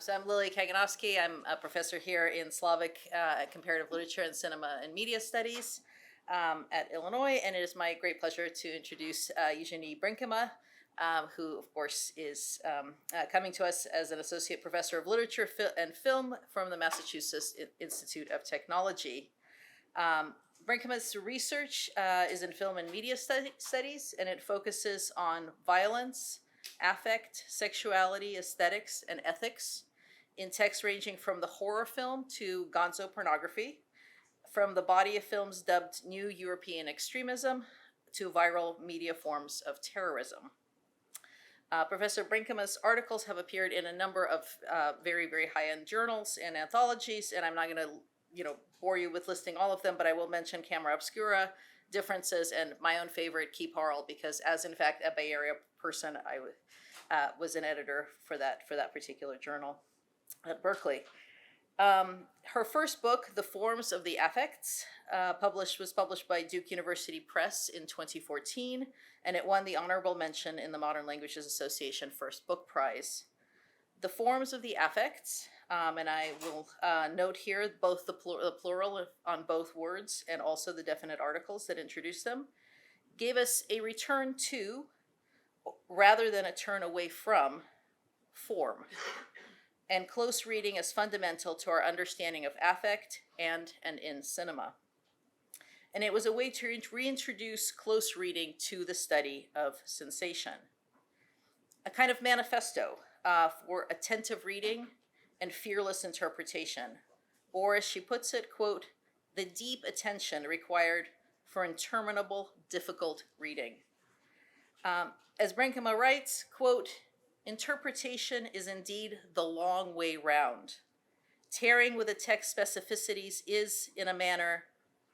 So I'm Lilya Kaganovsky. I'm a professor here in Slavic comparative literature and cinema and media studies at Illinois, and it is my great pleasure to introduce Eugenie Brinkema, who, of course, is coming to us as an associate professor of literature and film from the Massachusetts Institute of Technology. Brinkema's research is in film and media studies, and it focuses on violence, affect, sexuality, aesthetics, and ethics in texts ranging from the horror film to gonzo pornography, from the body of films dubbed New European Extremism to viral media forms of terrorism. Professor Brinkema's articles have appeared in a number of very, very high-end journals and anthologies, and I'm not going to bore you with listing all of them, but I will mention Camera Obscura, Differences, and my own favorite, Keep Harl, because as in fact a Bay Area person, I was an editor for that particular journal at Berkeley. Her first book, The Forms of the Affects, was published by Duke University Press in 2014, and it won the honorable mention in the Modern Languages Association First Book Prize. The Forms of the Affects, and I will note here both the plural on both words and also the definite articles that introduce them, gave us a return to, rather than a turn away from, form. And close reading is fundamental to our understanding of affect and in cinema. And it was a way to reintroduce close reading to the study of sensation. A kind of manifesto for attentive reading and fearless interpretation, or as she puts it, quote, the deep attention required for interminable, difficult reading. As Brinkema writes, quote, interpretation is indeed the long way round. Tearing with the text specificities is, in a manner,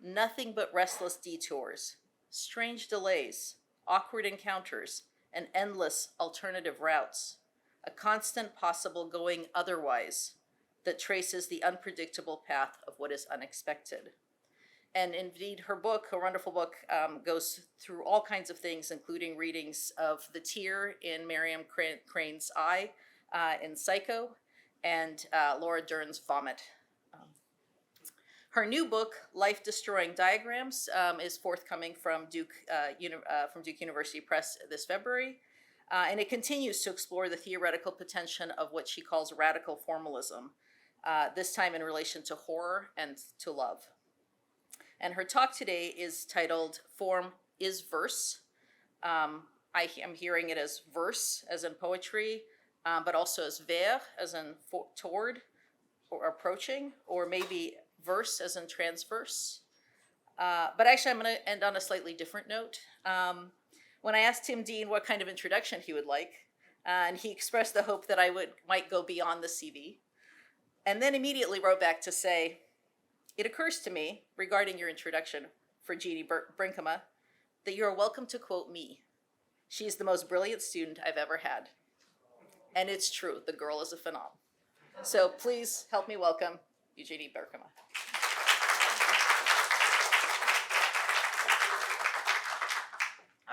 nothing but restless detours, strange delays, awkward encounters, and endless alternative routes, a constant possible going otherwise that traces the unpredictable path of what is unexpected. And indeed, her wonderful book, goes through all kinds of things, including readings of The Tear in Miriam Crane's Eye in Psycho, and Laura Dern's Vomit. Her new book, Life Destroying Diagrams, is forthcoming from Duke University Press this February, and it continues to explore the theoretical potential of what she calls radical formalism, this time in relation to horror and to love. And her talk today is titled Form is Verse. I am hearing it as verse, as in poetry, but also as vers, as in toward or approaching, or maybe verse, as in transverse. But actually, I'm going to end on a slightly different note. When I asked Tim Dean what kind of introduction he would like, and he expressed the hope that I might go beyond the CV, and then immediately wrote back to say, it occurs to me, regarding your introduction for Eugenie Brinkema, that you are welcome to quote me. She is the most brilliant student I've ever had. And it's true, the girl is a phenom. So please help me welcome Eugenie Brinkema.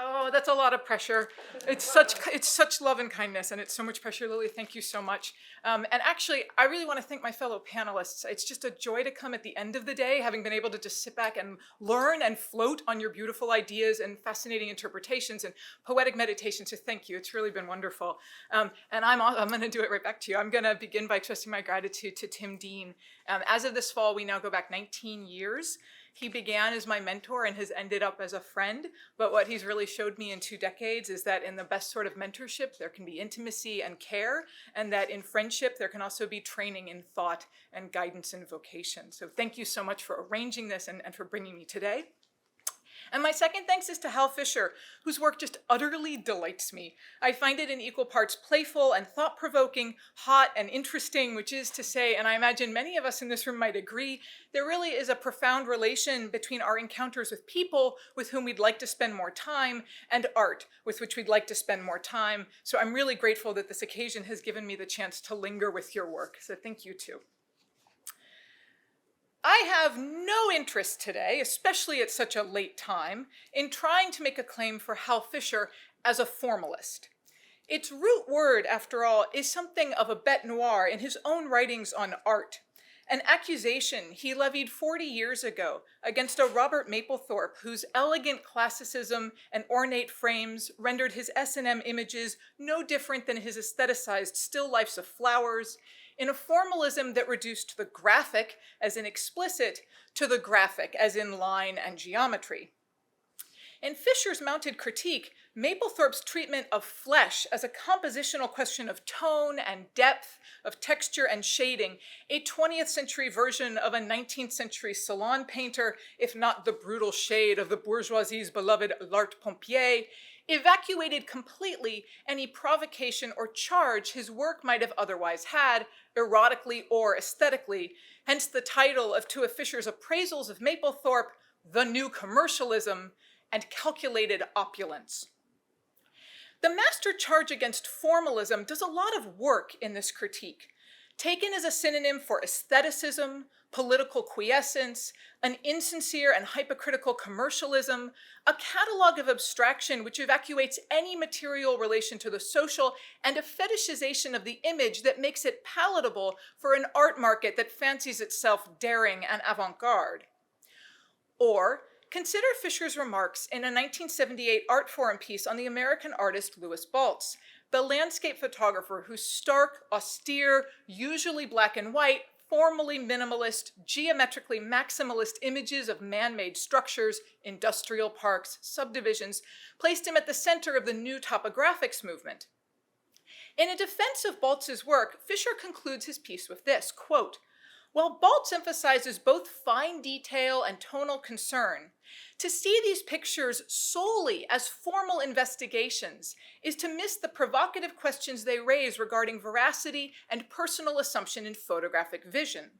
Oh, that's a lot of pressure. It's such love and kindness, and it's so much pressure, Lily. Thank you so much. And actually, I really want to thank my fellow panelists. It's just a joy to come at the end of the day, having been able to just sit back and learn and float on your beautiful ideas and fascinating interpretations and poetic meditations. So thank you. It's really been wonderful. And I'm going to do it right back to you. I'm going to begin by expressing my gratitude to Tim Dean. As of this fall, we now go back 19 years. He began as my mentor and has ended up as a friend, but what he's really showed me in 2 decades is that in the best sort of mentorship, there can be intimacy and care, and that in friendship, there can also be training in thought and guidance and vocation. So thank you so much for arranging this and for bringing me today. And my second thanks is to Hal Fischer, whose work just utterly delights me. I find it in equal parts playful and thought-provoking, hot and interesting, which is to say, and I imagine many of us in this room might agree, there really is a profound relation between our encounters with people with whom we'd like to spend more time and art with which we'd like to spend more time. So I'm really grateful that this occasion has given me the chance to linger with your work. So thank you too. I have no interest today, especially at such a late time, in trying to make a claim for Hal Fischer as a formalist. Its root word, after all, is something of a bête noire in his own writings on art, an accusation he levied 40 years ago against a Robert Mapplethorpe whose elegant classicism and ornate frames rendered his S&M images no different than his aestheticized still lifes of flowers, in a formalism that reduced the graphic, as in explicit, to the graphic, as in line and geometry. In Fischer's mounted critique, Mapplethorpe's treatment of flesh as a compositional question of tone and depth, of texture and shading, a 20th century version of a 19th century salon painter, if not the brutal shade of the bourgeoisie's beloved l'art pompier, evacuated completely any provocation or charge his work might have otherwise had, erotically or aesthetically, hence the title of two of Fischer's appraisals of Mapplethorpe, The New Commercialism, and Calculated Opulence. The master charge against formalism does a lot of work in this critique, taken as a synonym for aestheticism, political quiescence, an insincere and hypocritical commercialism, a catalog of abstraction which evacuates any material relation to the social, and a fetishization of the image that makes it palatable for an art market that fancies itself daring and avant-garde. Or, consider Fischer's remarks in a 1978 Art Forum piece on the American artist Louis Baltz, the landscape photographer whose stark, austere, usually black and white, formally minimalist, geometrically maximalist images of man-made structures, industrial parks, subdivisions, placed him at the center of the new topographics movement. In a defense of Baltz's work, Fischer concludes his piece with this, quote, "While Baltz emphasizes both fine detail and tonal concern, to see these pictures solely as formal investigations is to miss the provocative questions they raise regarding veracity and personal assumption in photographic vision."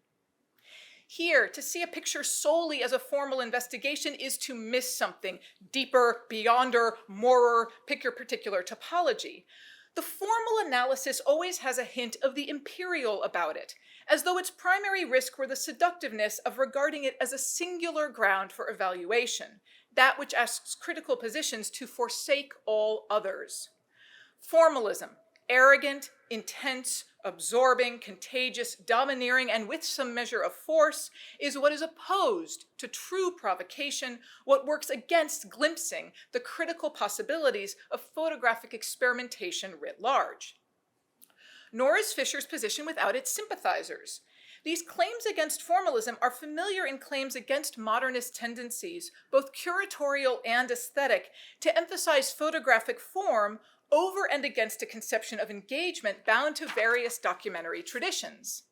Here, to see a picture solely as a formal investigation is to miss something deeper, beyonder, morer, pick your particular topology. The formal analysis always has a hint of the imperial about it, as though its primary risk were the seductiveness of regarding it as a singular ground for evaluation, that which asks critical positions to forsake all others. Formalism, arrogant, intense, absorbing, contagious, domineering, and with some measure of force, is what is opposed to true provocation, what works against glimpsing the critical possibilities of photographic experimentation writ large. Nor is Fischer's position without its sympathizers. These claims against formalism are familiar in claims against modernist tendencies, both curatorial and aesthetic, to emphasize photographic form over and against a conception of engagement bound to various documentary traditions.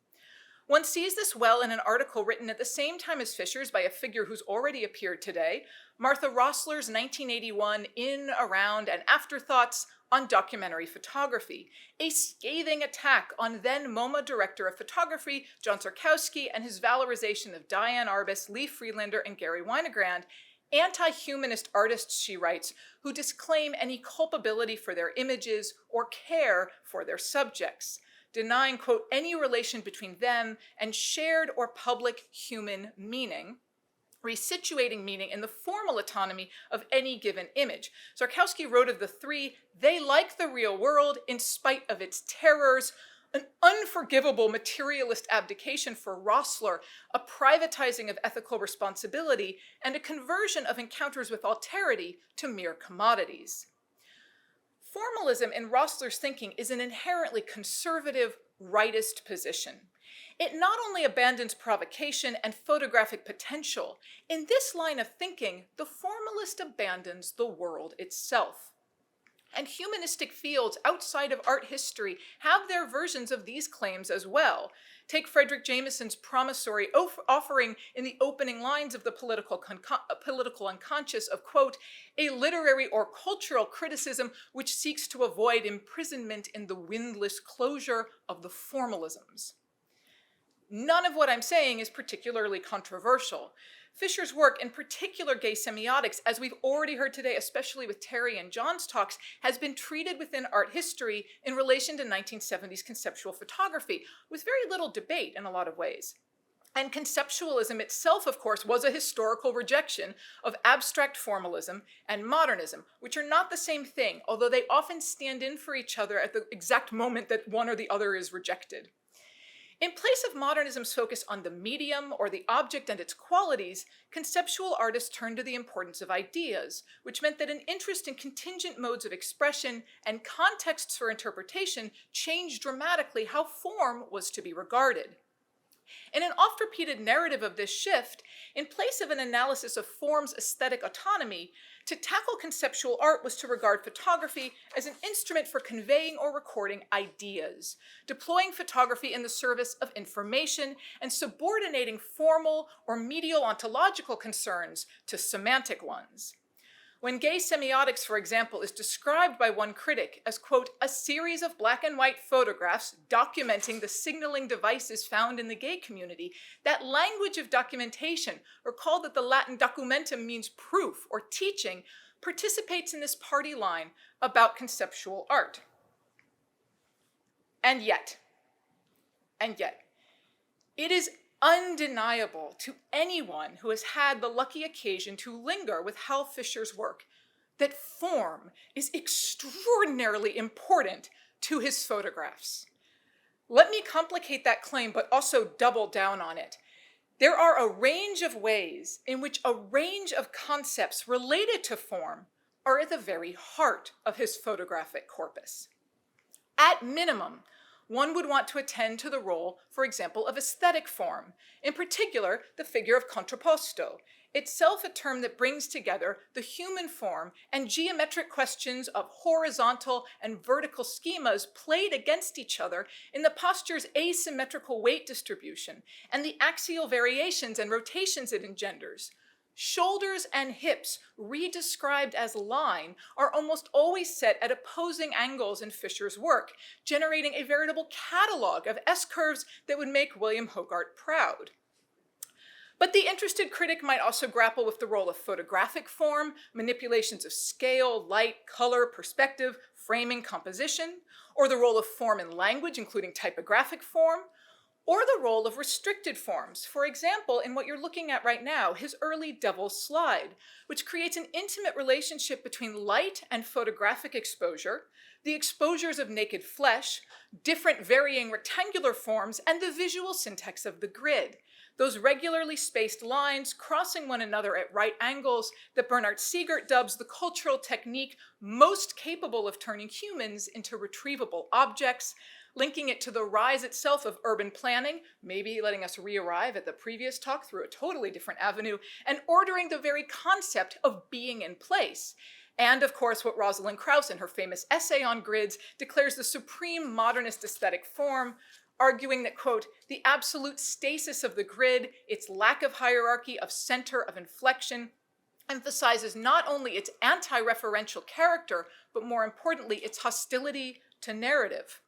One sees this well in an article written at the same time as Fischer's by a figure who's already appeared today, Martha Rossler's 1981 In, Around, and Afterthoughts on Documentary Photography, a scathing attack on then MoMA director of photography John Sarkowski and his valorization of Diane Arbus, Lee Friedlander, and Gary Winogrand, anti-humanist artists, she writes, who disclaim any culpability for their images or care for their subjects, denying, quote, any relation between them and shared or public human meaning, resituating meaning in the formal autonomy of any given image. Sarkowski wrote of the three, they like the real world in spite of its terrors, an unforgivable materialist abdication for Rossler, a privatizing of ethical responsibility, and a conversion of encounters with alterity to mere commodities. Formalism in Rossler's thinking is an inherently conservative, rightist position. It not only abandons provocation and photographic potential, in this line of thinking, the formalist abandons the world itself. And humanistic fields outside of art history have their versions of these claims as well. Take Frederick Jameson's promissory offering in the opening lines of the political unconscious of, quote, a literary or cultural criticism which seeks to avoid imprisonment in the windless closure of the formalisms. None of what I'm saying is particularly controversial. Fischer's work, in particular gay semiotics, as we've already heard today, especially with Terry and John's talks, has been treated within art history in relation to 1970s conceptual photography, with very little debate in a lot of ways. And conceptualism itself, of course, was a historical rejection of abstract formalism and modernism, which are not the same thing, although they often stand in for each other at the exact moment that one or the other is rejected. In place of modernism's focus on the medium or the object and its qualities, conceptual artists turned to the importance of ideas, which meant that an interest in contingent modes of expression and contexts for interpretation changed dramatically how form was to be regarded. In an oft-repeated narrative of this shift, in place of an analysis of form's aesthetic autonomy, to tackle conceptual art was to regard photography as an instrument for conveying or recording ideas, deploying photography in the service of information and subordinating formal or medial ontological concerns to semantic ones. When gay semiotics, for example, is described by one critic as, quote, a series of black and white photographs documenting the signaling devices found in the gay community, that language of documentation, recall that the Latin documentum means proof or teaching, participates in this party line about conceptual art. And yet, it is undeniable to anyone who has had the lucky occasion to linger with Hal Fischer's work that form is extraordinarily important to his photographs. Let me complicate that claim, but also double down on it. There are a range of ways in which a range of concepts related to form are at the very heart of his photographic corpus. At minimum, one would want to attend to the role, for example, of aesthetic form, in particular, the figure of contrapposto, itself a term that brings together the human form and geometric questions of horizontal and vertical schemas played against each other in the posture's asymmetrical weight distribution and the axial variations and rotations it engenders. Shoulders and hips, redescribed as line, are almost always set at opposing angles in Fischer's work, generating a veritable catalog of S-curves that would make William Hogarth proud. But the interested critic might also grapple with the role of photographic form, manipulations of scale, light, color, perspective, framing, composition, or the role of form in language, including typographic form, or the role of restricted forms, for example, in what you're looking at right now, his early Devil's Slide, which creates an intimate relationship between light and photographic exposure, the exposures of naked flesh, different varying rectangular forms, and the visual syntax of the grid, those regularly spaced lines crossing one another at right angles that Bernard Siegert dubs the cultural technique most capable of turning humans into retrievable objects, linking it to the rise itself of urban planning, maybe letting us re-arrive at the previous talk through a totally different avenue, and ordering the very concept of being in place. And of course, what Rosalind Krauss in her famous essay on grids declares the supreme modernist aesthetic form, arguing that, quote, the absolute stasis of the grid, its lack of hierarchy, of center, of inflection, emphasizes not only its anti-referential character, but more importantly, its hostility to narrative.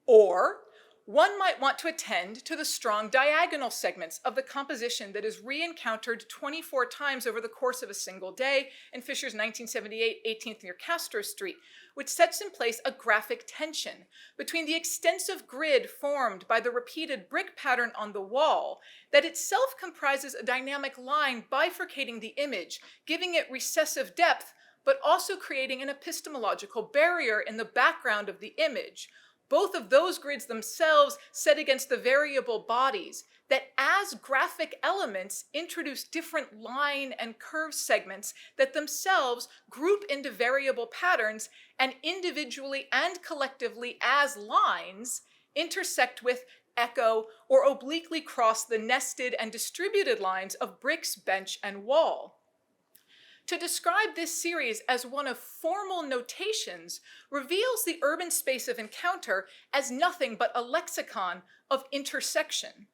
Or one might want to attend to the strong diagonal segments of the composition that is re-encountered 24 times over the course of a single day in Fischer's 1978 18th near Castro Street, which sets in place a graphic tension between the extensive grid formed by the repeated brick pattern on the wall that itself comprises a dynamic line bifurcating the image, giving it recessive depth, but also creating an epistemological barrier in the background of the image, both of those grids themselves set against the variable bodies that as graphic elements introduce different line and curve segments that themselves group into variable patterns and individually and collectively as lines intersect with, echo, or obliquely cross the nested and distributed lines of bricks, bench, and wall. To describe this series as one of formal notations reveals the urban space of encounter as nothing but a lexicon of intersection.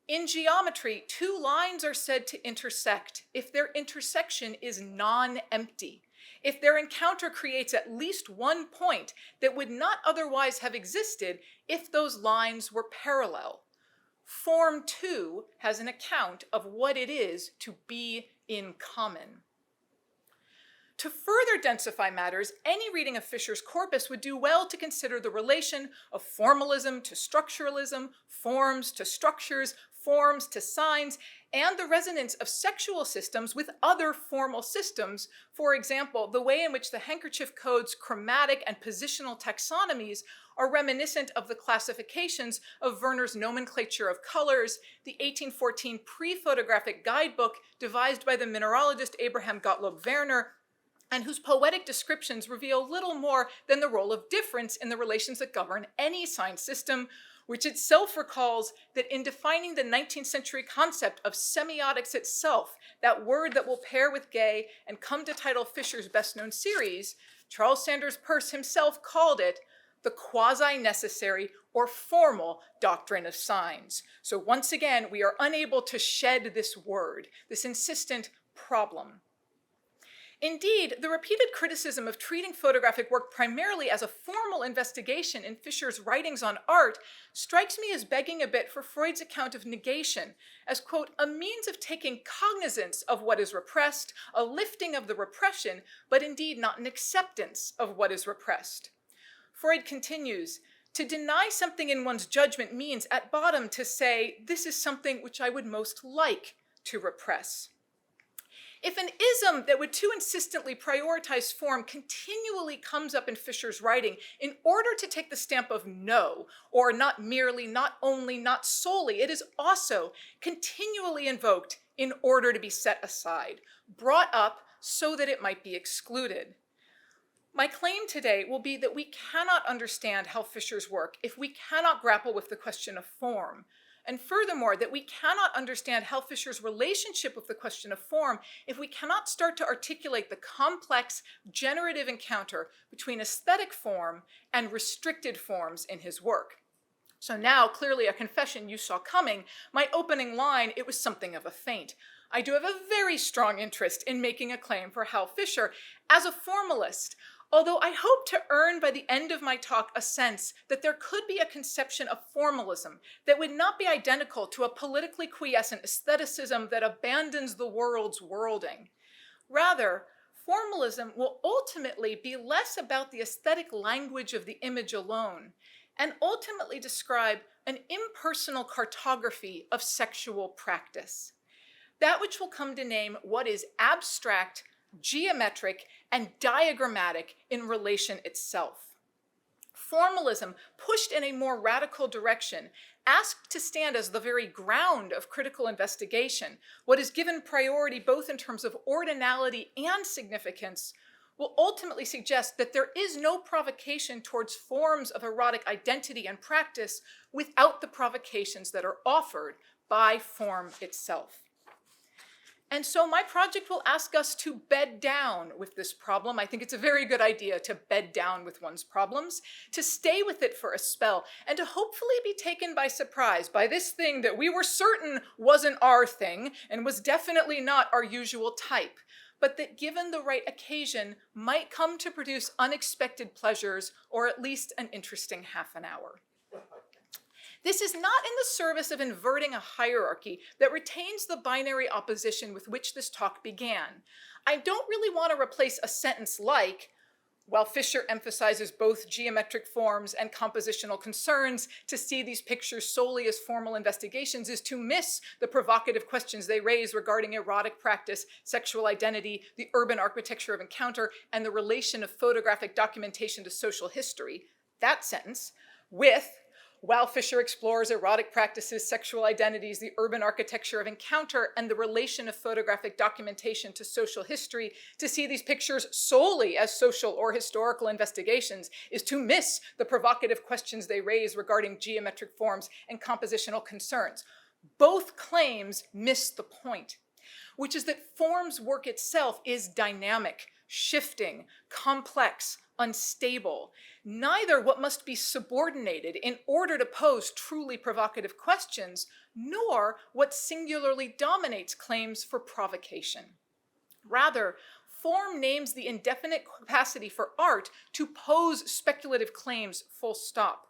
In geometry, two lines are said to intersect if their intersection is non-empty, if their encounter creates at least one point that would not otherwise have existed if those lines were parallel. Form, too, has an account of what it is to be in common. To further densify matters, any reading of Fischer's corpus would do well to consider the relation of formalism to structuralism, forms to structures, forms to signs, and the resonance of sexual systems with other formal systems. For example, the way in which the handkerchief code's chromatic and positional taxonomies are reminiscent of the classifications of Werner's nomenclature of colors, the 1814 pre-photographic guidebook devised by the mineralogist Abraham Gottlob Werner, and whose poetic descriptions reveal little more than the role of difference in the relations that govern any sign system, which itself recalls that in defining the 19th century concept of semiotics itself, that word that will pair with gay and come to title Fischer's best-known series, Charles Sanders Peirce himself called it the quasi-necessary or formal doctrine of signs. So once again, we are unable to shed this word, this insistent problem. Indeed, the repeated criticism of treating photographic work primarily as a formal investigation in Fischer's writings on art strikes me as begging a bit for Freud's account of negation as, quote, a means of taking cognizance of what is repressed, a lifting of the repression, but indeed not an acceptance of what is repressed. Freud continues, to deny something in one's judgment means, at bottom, to say, this is something which I would most like to repress. If an ism that would too insistently prioritize form continually comes up in Fischer's writing in order to take the stamp of no, or not merely, not only, not solely, it is also continually invoked in order to be set aside, brought up so that it might be excluded. My claim today will be that we cannot understand Hal Fischer's work if we cannot grapple with the question of form. And furthermore, that we cannot understand Hal Fischer's relationship with the question of form if we cannot start to articulate the complex generative encounter between aesthetic form and restricted forms in his work. So now, clearly a confession you saw coming, my opening line, it was something of a feint. I do have a very strong interest in making a claim for Hal Fischer as a formalist, although I hope to earn by the end of my talk a sense that there could be a conception of formalism that would not be identical to a politically quiescent aestheticism that abandons the world's worlding. Rather, formalism will ultimately be less about the aesthetic language of the image alone, and ultimately describe an impersonal cartography of sexual practice. That which will come to name what is abstract, geometric, and diagrammatic in relation itself. Formalism, pushed in a more radical direction, asked to stand as the very ground of critical investigation, what is given priority both in terms of ordinality and significance, will ultimately suggest that there is no provocation towards forms of erotic identity and practice without the provocations that are offered by form itself. And so my project will ask us to bed down with this problem. I think it's a very good idea to bed down with one's problems, to stay with it for a spell, and to hopefully be taken by surprise by this thing that we were certain wasn't our thing and was definitely not our usual type, but that given the right occasion might come to produce unexpected pleasures or at least an interesting half an hour. This is not in the service of inverting a hierarchy that retains the binary opposition with which this talk began. I don't really want to replace a sentence like, while Fischer emphasizes both geometric forms and compositional concerns, to see these pictures solely as formal investigations is to miss the provocative questions they raise regarding erotic practice, sexual identity, the urban architecture of encounter, and the relation of photographic documentation to social history. That sentence, with while Fischer explores erotic practices, sexual identities, the urban architecture of encounter, and the relation of photographic documentation to social history, to see these pictures solely as social or historical investigations is to miss the provocative questions they raise regarding geometric forms and compositional concerns. Both claims miss the point, which is that form's work itself is dynamic, shifting, complex, unstable, neither what must be subordinated in order to pose truly provocative questions, nor what singularly dominates claims for provocation. Rather, form names the indefinite capacity for art to pose speculative claims full stop.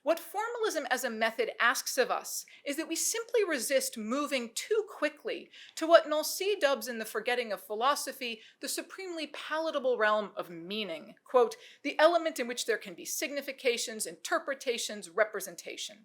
What formalism as a method asks of us is that we simply resist moving too quickly to what Nancy dubs in The Forgetting of Philosophy the supremely palatable realm of meaning, quote, the element in which there can be significations, interpretations, representation.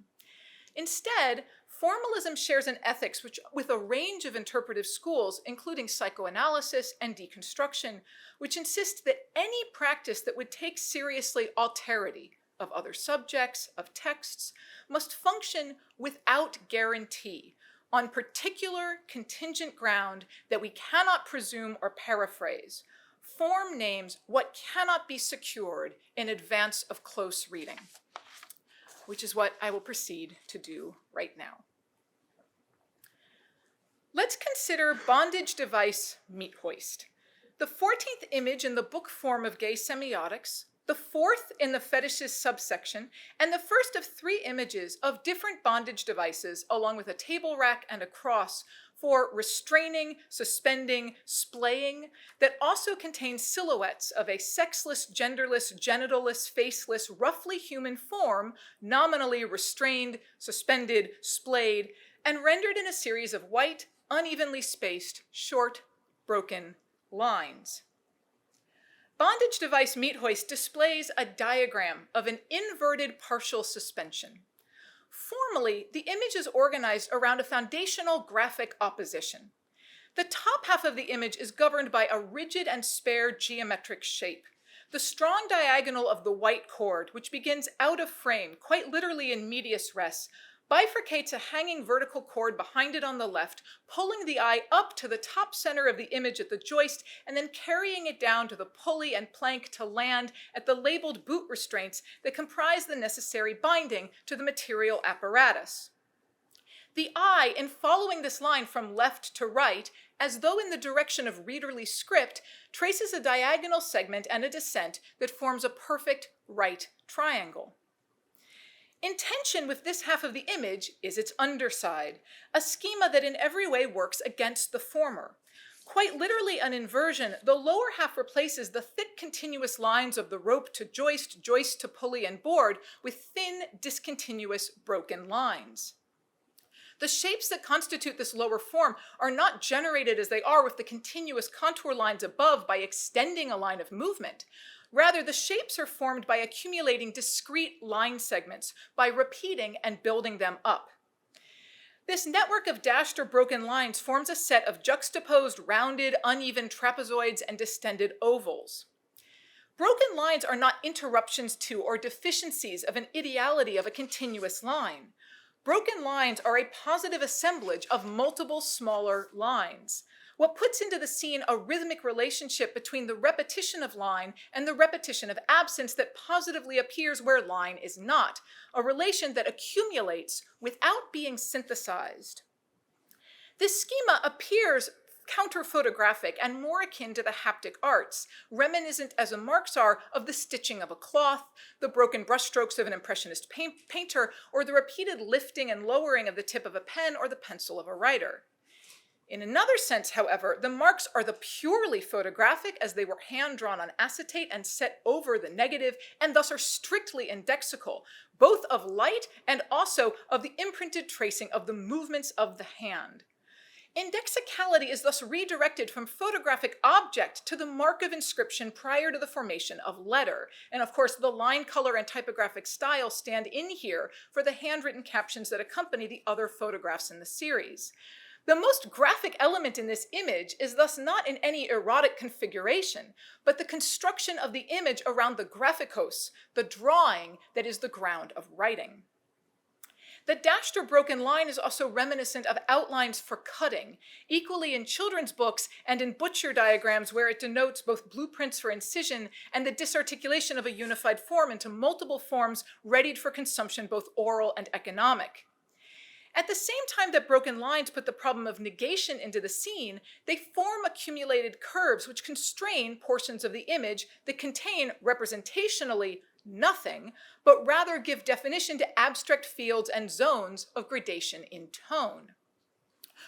Instead, formalism shares an ethics with a range of interpretive schools, including psychoanalysis and deconstruction, which insist that any practice that would take seriously alterity of other subjects, of texts, must function without guarantee, on particular contingent ground that we cannot presume or paraphrase. Form names what cannot be secured in advance of close reading, which is what I will proceed to do right now. Let's consider bondage device meat hoist, the 14th image in the book form of gay semiotics, the 4th in the fetishist subsection, and the first of 3 images of different bondage devices, along with a table rack and a cross for restraining, suspending, splaying, that also contains silhouettes of a sexless, genderless, genitalless, faceless, roughly human form, nominally restrained, suspended, splayed, and rendered in a series of white, unevenly spaced, short, broken lines. Bondage device meat hoist displays a diagram of an inverted partial suspension. Formally, the image is organized around a foundational graphic opposition. The top half of the image is governed by a rigid and spare geometric shape. The strong diagonal of the white cord, which begins out of frame, quite literally in medias res, bifurcates a hanging vertical cord behind it on the left, pulling the eye up to the top center of the image at the joist, and then carrying it down to the pulley and plank to land at the labeled boot restraints that comprise the necessary binding to the material apparatus. The eye, in following this line from left to right, as though in the direction of readerly script, traces a diagonal segment and a descent that forms a perfect right triangle. In tension with this half of the image is its underside, a schema that in every way works against the former. Quite literally an inversion, the lower half replaces the thick continuous lines of the rope to joist, joist to pulley and board with thin, discontinuous, broken lines. The shapes that constitute this lower form are not generated as they are with the continuous contour lines above by extending a line of movement. Rather, the shapes are formed by accumulating discrete line segments, by repeating and building them up. This network of dashed or broken lines forms a set of juxtaposed, rounded, uneven trapezoids and distended ovals. Broken lines are not interruptions to or deficiencies of an ideality of a continuous line. Broken lines are a positive assemblage of multiple smaller lines. What puts into the scene a rhythmic relationship between the repetition of line and the repetition of absence that positively appears where line is not, a relation that accumulates without being synthesized. This schema appears counter-photographic and more akin to the haptic arts, reminiscent as the marks are of the stitching of a cloth, the broken brushstrokes of an impressionist painter, or the repeated lifting and lowering of the tip of a pen or the pencil of a writer. In another sense, however, the marks are the purely photographic as they were hand-drawn on acetate and set over the negative, and thus are strictly indexical, both of light and also of the imprinted tracing of the movements of the hand. Indexicality is thus redirected from photographic object to the mark of inscription prior to the formation of letter. And of course, the line color and typographic style stand in here for the handwritten captions that accompany the other photographs in the series. The most graphic element in this image is thus not in any erotic configuration, but the construction of the image around the graphikos, the drawing that is the ground of writing. The dashed or broken line is also reminiscent of outlines for cutting, equally in children's books and in butcher diagrams where it denotes both blueprints for incision and the disarticulation of a unified form into multiple forms readied for consumption both oral and economic. At the same time that broken lines put the problem of negation into the scene, they form accumulated curves which constrain portions of the image that contain representationally nothing, but rather give definition to abstract fields and zones of gradation in tone.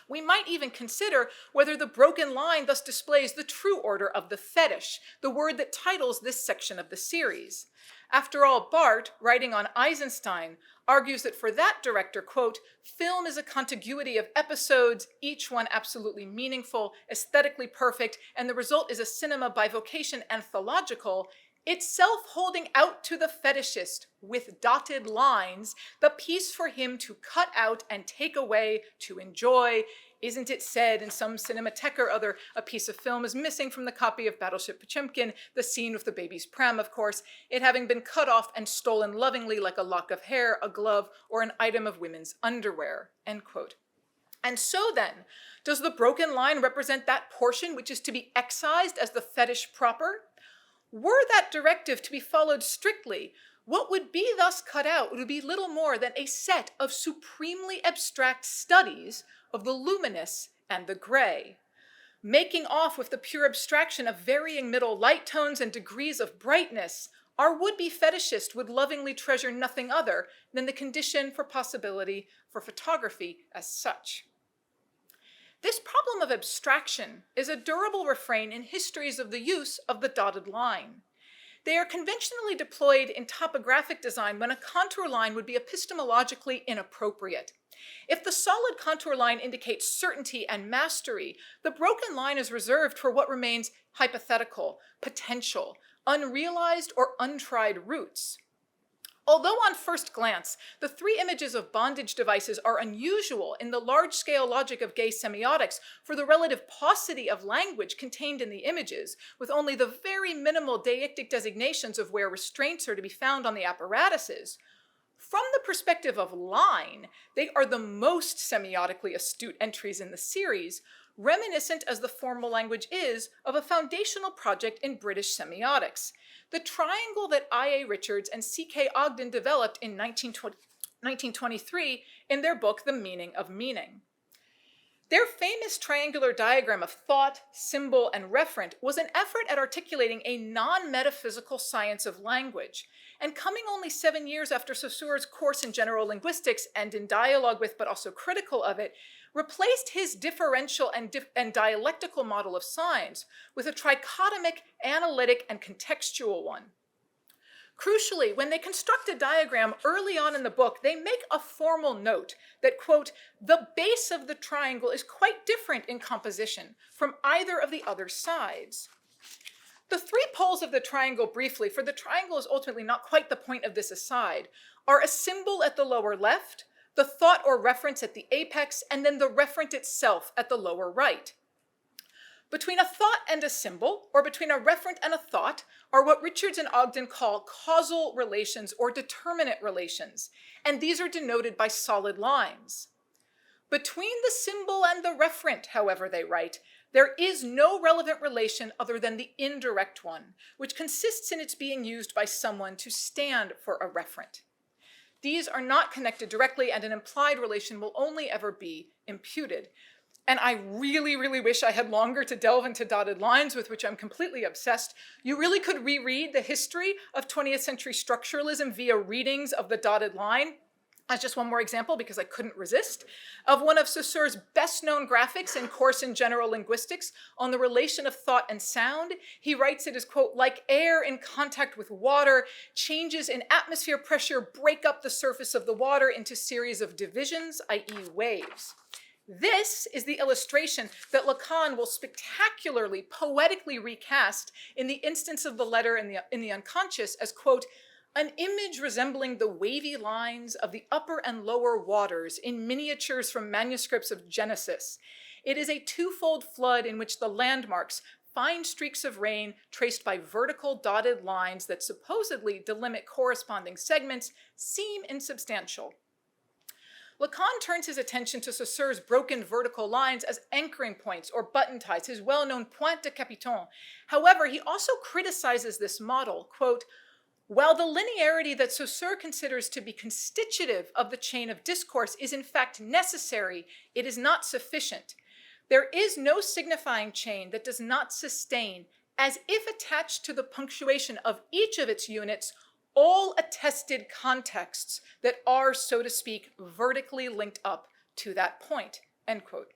We might even consider whether the broken line thus displays the true order of the fetish, the word that titles this section of the series. After all, Barth, writing on Eisenstein, argues that for that director, quote, film is a contiguity of episodes, each one absolutely meaningful, aesthetically perfect, and the result is a cinema by vocation anthological, itself holding out to the fetishist with dotted lines the piece for him to cut out and take away to enjoy. Isn't it said in some cinematheque or other, a piece of film is missing from the copy of Battleship Potemkin, the scene with the baby's pram, of course, it having been cut off and stolen lovingly like a lock of hair, a glove, or an item of women's underwear, end quote. And so then, does the broken line represent that portion which is to be excised as the fetish proper? Were that directive to be followed strictly, what would be thus cut out would be little more than a set of supremely abstract studies of the luminous and the gray. Making off with the pure abstraction of varying middle light tones and degrees of brightness, our would-be fetishist would lovingly treasure nothing other than the condition for possibility for photography as such. This problem of abstraction is a durable refrain in histories of the use of the dotted line. They are conventionally deployed in topographic design when a contour line would be epistemologically inappropriate. If the solid contour line indicates certainty and mastery, the broken line is reserved for what remains hypothetical, potential, unrealized or untried routes. Although on first glance, the three images of bondage devices are unusual in the large-scale logic of gay semiotics for the relative paucity of language contained in the images, with only the very minimal deictic designations of where restraints are to be found on the apparatuses, from the perspective of line, they are the most semiotically astute entries in the series, reminiscent as the formal language is of a foundational project in British semiotics, the triangle that I.A. Richards and C.K. Ogden developed in 1923 in their book, The Meaning of Meaning. Their famous triangular diagram of thought, symbol, and referent was an effort at articulating a non-metaphysical science of language, and coming only 7 years after Saussure's course in general linguistics and in dialogue with, but also critical of it, replaced his differential and dialectical model of signs with a trichotomic, analytic, and contextual one. Crucially, when they construct a diagram early on in the book, they make a formal note that, quote, the base of the triangle is quite different in composition from either of the other sides. The three poles of the triangle, briefly, for the triangle is ultimately not quite the point of this aside, are a symbol at the lower left, the thought or reference at the apex, and then the referent itself at the lower right. Between a thought and a symbol, or between a referent and a thought, are what Richards and Ogden call causal relations or determinate relations, and these are denoted by solid lines. Between the symbol and the referent, however, they write, there is no relevant relation other than the indirect one, which consists in its being used by someone to stand for a referent. These are not connected directly, and an implied relation will only ever be imputed. And I really, really wish I had longer to delve into dotted lines, with which I'm completely obsessed. You really could reread the history of 20th century structuralism via readings of the dotted line. As just one more example, because I couldn't resist, of one of Saussure's best-known graphics in Course in General Linguistics on the relation of thought and sound. He writes it as, quote, like air in contact with water, changes in atmosphere pressure break up the surface of the water into series of divisions, i.e. waves. This is the illustration that Lacan will spectacularly, poetically recast in the instance of the letter in the unconscious as, quote, an image resembling the wavy lines of the upper and lower waters in miniatures from manuscripts of Genesis. It is a twofold flood in which the landmarks, fine streaks of rain traced by vertical dotted lines that supposedly delimit corresponding segments, seem insubstantial. Lacan turns his attention to Saussure's broken vertical lines as anchoring points or button ties, his well-known point de capitaine. However, he also criticizes this model, quote, while the linearity that Saussure considers to be constitutive of the chain of discourse is in fact necessary, it is not sufficient. There is no signifying chain that does not sustain, as if attached to the punctuation of each of its units, all attested contexts that are, so to speak, vertically linked up to that point, end quote.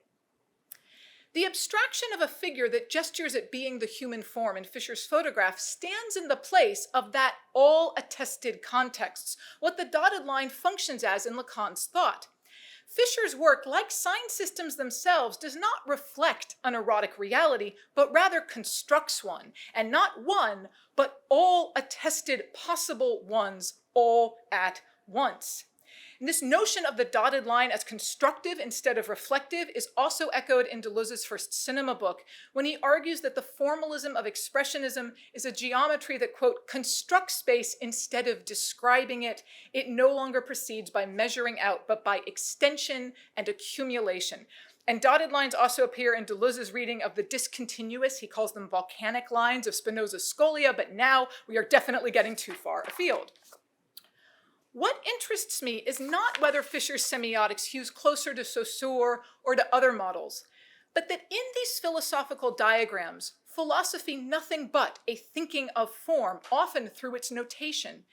The abstraction of a figure that gestures at being the human form in Fischer's photograph stands in the place of that all attested contexts, what the dotted line functions as in Lacan's thought. Fischer's work, like sign systems themselves, does not reflect an erotic reality, but rather constructs one, and not one, but all attested possible ones all at once. And this notion of the dotted line as constructive instead of reflective is also echoed in Deleuze's first cinema book, when he argues that the formalism of expressionism is a geometry that, quote, constructs space instead of describing it. It no longer proceeds by measuring out, but by extension and accumulation. And dotted lines also appear in Deleuze's reading of the discontinuous. He calls them volcanic lines of Spinoza's Scholia, but now we are definitely getting too far afield. What interests me is not whether Fischer's semiotics hews closer to Saussure or to other models, but that in these philosophical diagrams, philosophy nothing but a thinking of form, often through its notation,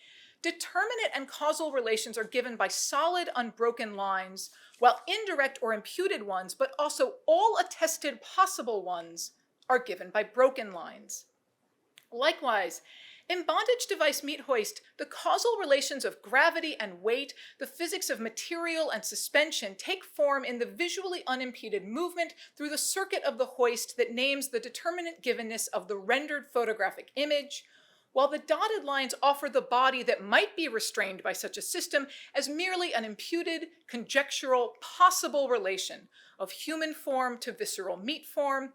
determinate and causal relations are given by solid, unbroken lines, while indirect or imputed ones, but also all attested possible ones, are given by broken lines. Likewise, in Bondage, Device, Meat, Hoist, the causal relations of gravity and weight, the physics of material and suspension, take form in the visually unimpeded movement through the circuit of the hoist that names the determinate givenness of the rendered photographic image, while the dotted lines offer the body that might be restrained by such a system as merely an imputed, conjectural, possible relation of human form to visceral meat form,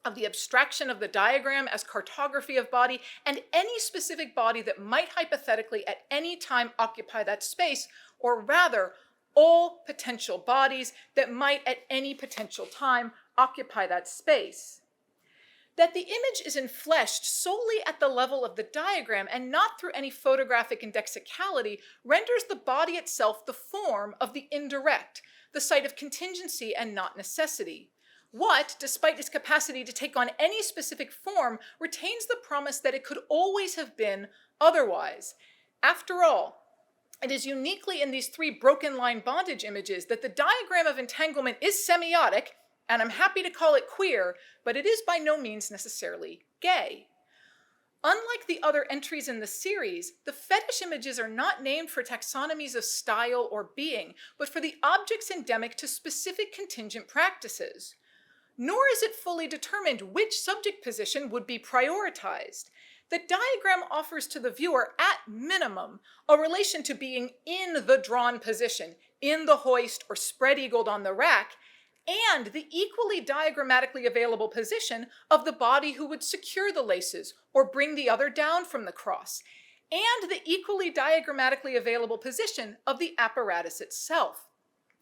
of the abstraction of the diagram as cartography of body, and any specific body that might hypothetically at any time occupy that space, or rather, all potential bodies that might at any potential time occupy that space. That the image is enfleshed solely at the level of the diagram and not through any photographic indexicality renders the body itself the form of the indirect, the site of contingency and not necessity. What, despite its capacity to take on any specific form, retains the promise that it could always have been otherwise. After all, it is uniquely in these three broken line bondage images that the diagram of entanglement is semiotic, and I'm happy to call it queer, but it is by no means necessarily gay. Unlike the other entries in the series, the fetish images are not named for taxonomies of style or being, but for the objects endemic to specific contingent practices. Nor is it fully determined which subject position would be prioritized. The diagram offers to the viewer, at minimum, a relation to being in the drawn position, in the hoist or spread-eagled on the rack, and the equally diagrammatically available position of the body who would secure the laces or bring the other down from the cross, and the equally diagrammatically available position of the apparatus itself.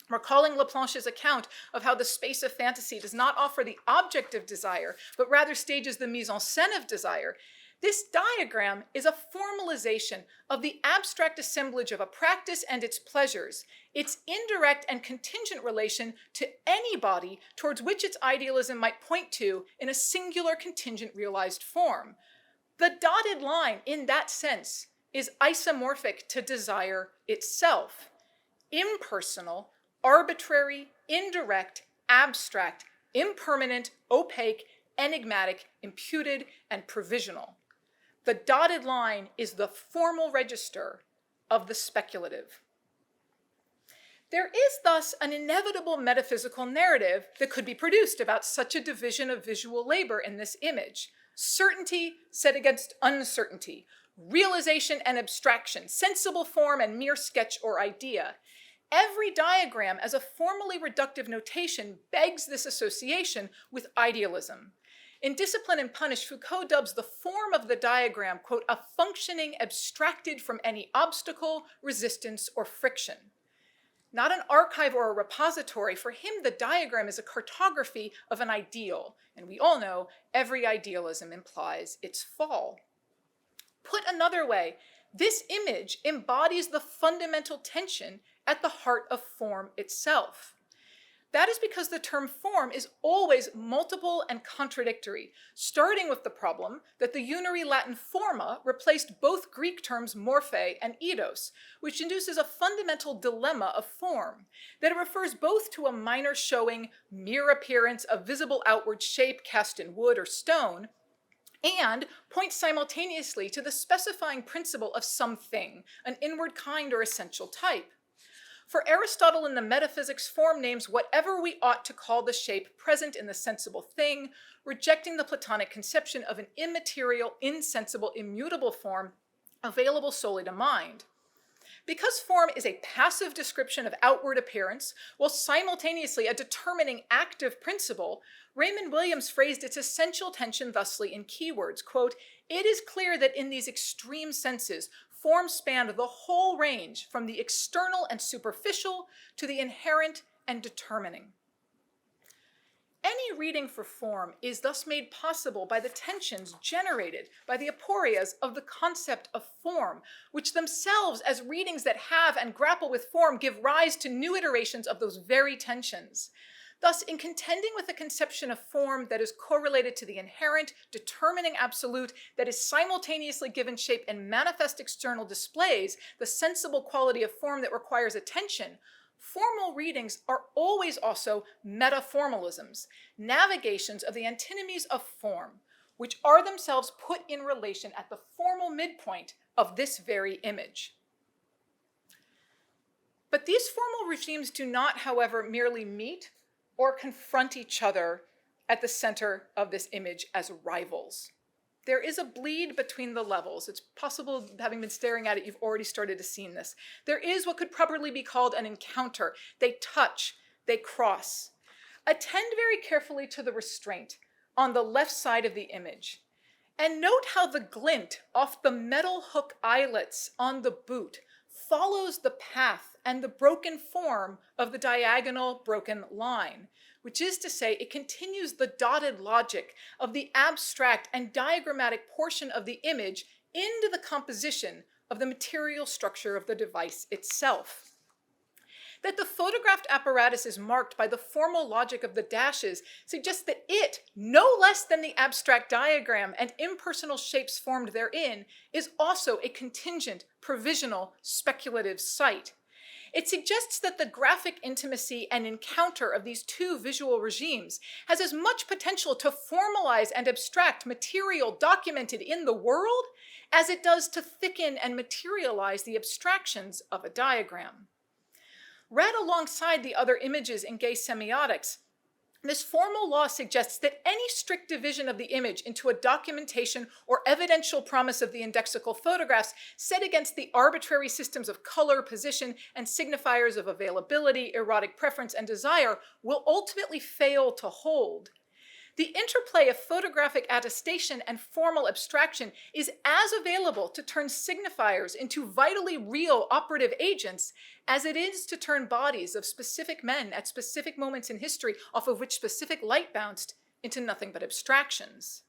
Recalling Laplanche's account of how the space of fantasy does not offer the object of desire, but rather stages the mise en scène of desire, this diagram is a formalization of the abstract assemblage of a practice and its pleasures, its indirect and contingent relation to any body towards which its idealism might point to in a singular contingent realized form. The dotted line, in that sense, is isomorphic to desire itself, impersonal, arbitrary, indirect, abstract, impermanent, opaque, enigmatic, imputed, and provisional. The dotted line is the formal register of the speculative. There is thus an inevitable metaphysical narrative that could be produced about such a division of visual labor in this image. Certainty set against uncertainty, realization and abstraction, sensible form and mere sketch or idea. Every diagram as a formally reductive notation begs this association with idealism. In Discipline and Punish, Foucault dubs the form of the diagram, quote, a functioning abstracted from any obstacle, resistance, or friction. Not an archive or a repository, for him the diagram is a cartography of an ideal, and we all know every idealism implies its fall. Put another way, this image embodies the fundamental tension at the heart of form itself. That is because the term form is always multiple and contradictory, starting with the problem that the unary Latin forma replaced both Greek terms morphe and eidos, which induces a fundamental dilemma of form, that it refers both to a minor showing, mere appearance of visible outward shape cast in wood or stone, and points simultaneously to the specifying principle of something, an inward kind or essential type. For Aristotle in the Metaphysics, form names whatever we ought to call the shape present in the sensible thing, rejecting the Platonic conception of an immaterial, insensible, immutable form available solely to mind. Because form is a passive description of outward appearance, while simultaneously a determining active principle, Raymond Williams phrased its essential tension thusly in keywords, quote, "It is clear that in these extreme senses, form spanned the whole range from the external and superficial to the inherent and determining." Any reading for form is thus made possible by the tensions generated by the aporias of the concept of form, which themselves, as readings that have and grapple with form, give rise to new iterations of those very tensions. Thus, in contending with a conception of form that is correlated to the inherent, determining absolute, that is simultaneously given shape and manifest external displays, the sensible quality of form that requires attention, formal readings are always also metaformalisms, navigations of the antinomies of form, which are themselves put in relation at the formal midpoint of this very image. But these formal regimes do not, however, merely meet or confront each other at the center of this image as rivals. There is a bleed between the levels. It's possible, having been staring at it, you've already started to see this. There is what could properly be called an encounter. They touch, they cross. Attend very carefully to the restraint on the left side of the image. And note how the glint off the metal hook eyelets on the boot follows the path and the broken form of the diagonal broken line, which is to say, it continues the dotted logic of the abstract and diagrammatic portion of the image into the composition of the material structure of the device itself. That the photographed apparatus is marked by the formal logic of the dashes suggests that it, no less than the abstract diagram and impersonal shapes formed therein, is also a contingent, provisional, speculative site. It suggests that the graphic intimacy and encounter of these two visual regimes has as much potential to formalize and abstract material documented in the world as it does to thicken and materialize the abstractions of a diagram. Read alongside the other images in gay semiotics, this formal law suggests that any strict division of the image into a documentation or evidential promise of the indexical photographs set against the arbitrary systems of color, position, and signifiers of availability, erotic preference, and desire will ultimately fail to hold. The interplay of photographic attestation and formal abstraction is as available to turn signifiers into vitally real operative agents as it is to turn bodies of specific men at specific moments in history off of which specific light bounced into nothing but abstractions.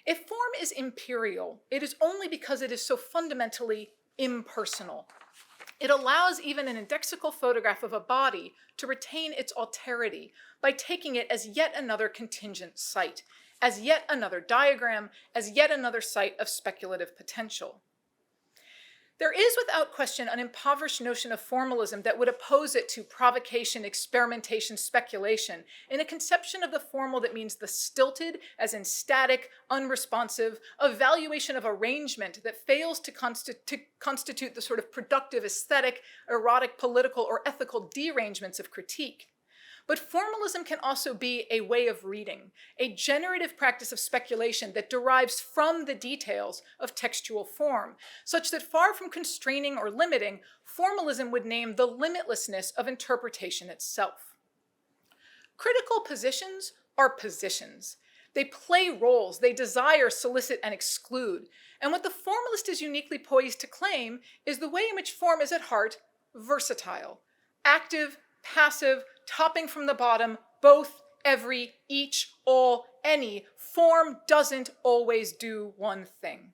If form is imperial, it is only because it is so fundamentally impersonal. It allows even an indexical photograph of a body to retain its alterity by taking it as yet another contingent site, as yet another diagram, as yet another site of speculative potential. There is without question an impoverished notion of formalism that would oppose it to provocation, experimentation, speculation, in a conception of the formal that means the stilted, as in static, unresponsive, evaluation of arrangement that fails to constitute the sort of productive, aesthetic, erotic, political, or ethical derangements of critique. But formalism can also be a way of reading, a generative practice of speculation that derives from the details of textual form, such that far from constraining or limiting, formalism would name the limitlessness of interpretation itself. Critical positions are positions. They play roles, they desire, solicit, and exclude. And what the formalist is uniquely poised to claim is the way in which form is at heart versatile, active, passive, topping from the bottom, both, every, each, all, any. Form doesn't always do one thing.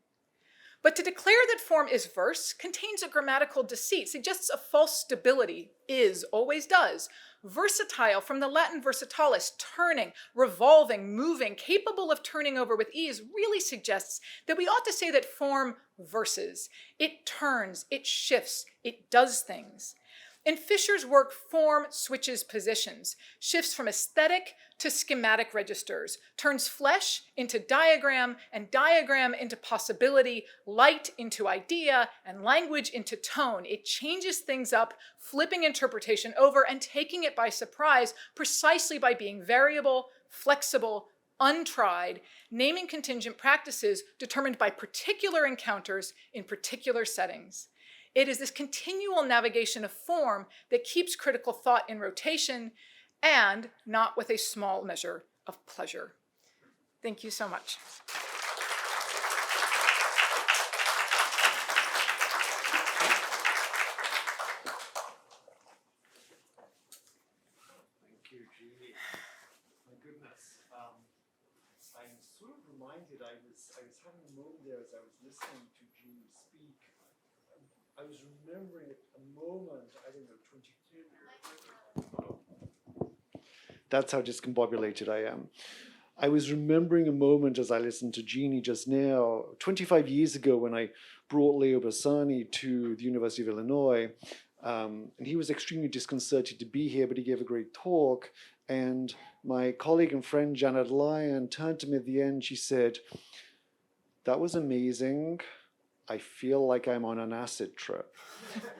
But to declare that form is verse contains a grammatical deceit, suggests a false stability, is, always does. Versatile, from the Latin versatalis, turning, revolving, moving, capable of turning over with ease, really suggests that we ought to say that form verses. It turns, it shifts, it does things. In Fischer's work, form switches positions, shifts from aesthetic to schematic registers, turns flesh into diagram and diagram into possibility, light into idea, and language into tone. It changes things up, flipping interpretation over and taking it by surprise precisely by being variable, flexible, untried, naming contingent practices determined by particular encounters in particular settings. It is this continual navigation of form that keeps critical thought in rotation and not with a small measure of pleasure. Thank you so much. Thank you, Eugenie. My goodness. I'm sort of reminded, I was having a moment there as I was listening to Eugenie speak. I was remembering a moment, I don't know, 22. That's how discombobulated I am. I was remembering a moment as I listened to Eugenie just now, 25 years ago when I brought Leo Bassani to the University of Illinois. And he was extremely disconcerted to be here, but he gave a great talk. And my colleague and friend Janet Lyon turned to me at the end. She said, "That was amazing. I feel like I'm on an acid trip."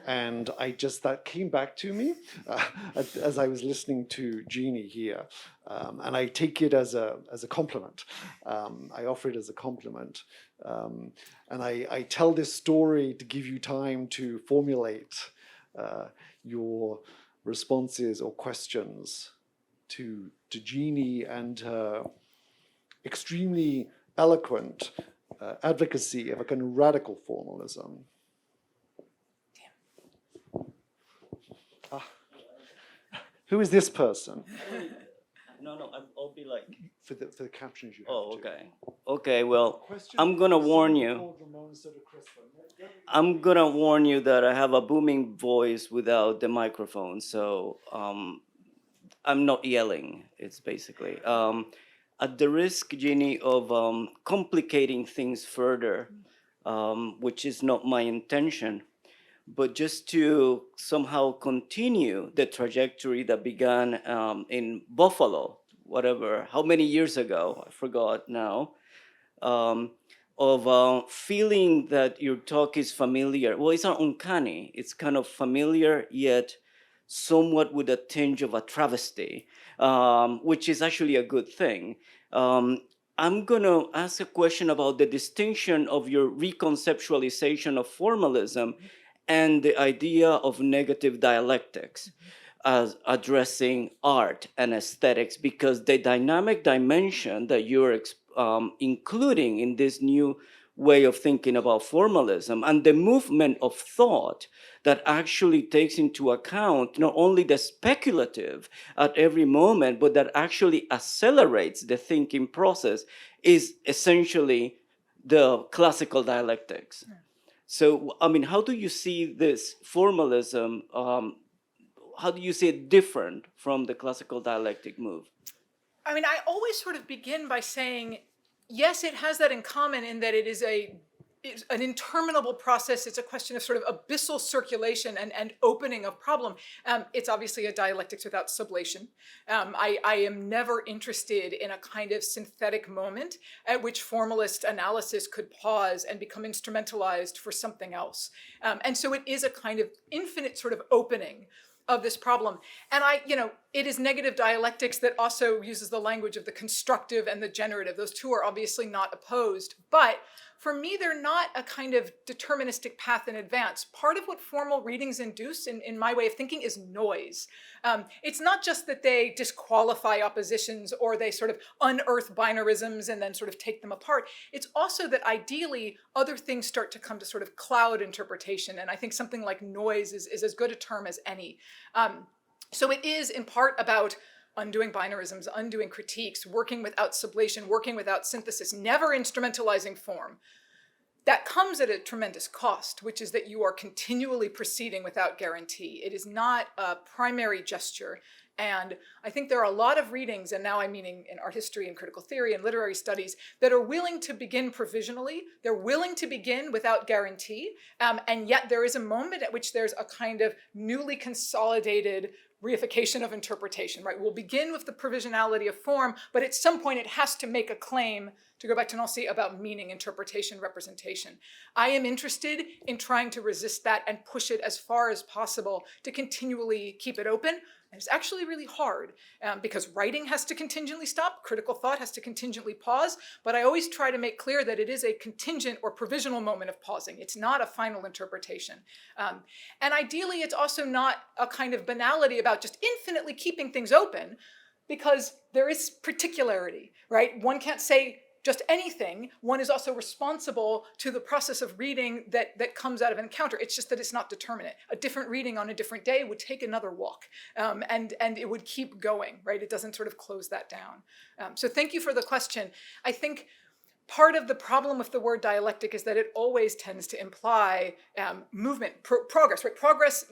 And that came back to me as I was listening to Eugenie here. And I take it as a compliment. I offer it as a compliment. And I tell this story to give you time to formulate your responses or questions to Eugenie and her extremely eloquent advocacy of a kind of radical formalism. Who is this person? No, I'll be like. For the captions you have. Oh, to. okay. Okay, well, I'm gonna warn you. I'm gonna warn you that I have a booming voice without the microphone, so I'm not yelling. It's basically at the risk, Jeannie, of complicating things further, which is not my intention. But just to somehow continue the trajectory that began in Buffalo, how many years ago, I forgot now, of feeling that your talk is familiar. Well, it's not uncanny. It's kind of familiar, yet somewhat with a tinge of a travesty, which is actually a good thing. I'm going to ask a question about the distinction of your reconceptualization of formalism and the idea of negative dialectics as addressing art and aesthetics, because the dynamic dimension that you're including in this new way of thinking about formalism and the movement of thought that actually takes into account not only the speculative at every moment, but that actually accelerates the thinking process is essentially the classical dialectics. So, I mean, how do you see this formalism? How do you see it different from the classical dialectic move? I mean, I always sort of begin by saying, yes, it has that in common in that it is an interminable process. It's a question of sort of abyssal circulation and opening of problem. It's obviously a dialectics without sublation. I am never interested in a kind of synthetic moment at which formalist analysis could pause and become instrumentalized for something else. And so it is a kind of infinite sort of opening of this problem. And it is negative dialectics that also uses the language of the constructive and the generative. Those two are obviously not opposed, but for me, they're not a kind of deterministic path in advance. Part of what formal readings induce, in my way of thinking, is noise. It's not just that they disqualify oppositions or they sort of unearth binarisms and then sort of take them apart. It's also that ideally other things start to come to sort of cloud interpretation. And I think something like noise is as good a term as any. So it is in part about undoing binarisms, undoing critiques, working without sublation, working without synthesis, never instrumentalizing form. That comes at a tremendous cost, which is that you are continually proceeding without guarantee. It is not a primary gesture, And I think there are a lot of readings, and now I'm meaning in art history and critical theory and literary studies, that are willing to begin provisionally. They're willing to begin without guarantee. And yet there is a moment at which there's a kind of newly consolidated reification of interpretation, right? We'll begin with the provisionality of form, but at some point it has to make a claim, to go back to Nancy, about meaning, interpretation, representation. I am interested in trying to resist that and push it as far as possible to continually keep it open. And it's actually really hard because writing has to contingently stop, critical thought has to contingently pause, but I always try to make clear that it is a contingent or provisional moment of pausing. It's not a final interpretation. And ideally, it's also not a kind of banality about just infinitely keeping things open, because there is particularity, right? One can't say just anything. One is also responsible to the process of reading that comes out of an encounter. It's just that it's not determinate. A different reading on a different day would take another walk, and it would keep going, right? It doesn't sort of close that down. So thank you for the question. I think part of the problem with the word dialectic is that it always tends to imply movement, progress, right? Progress,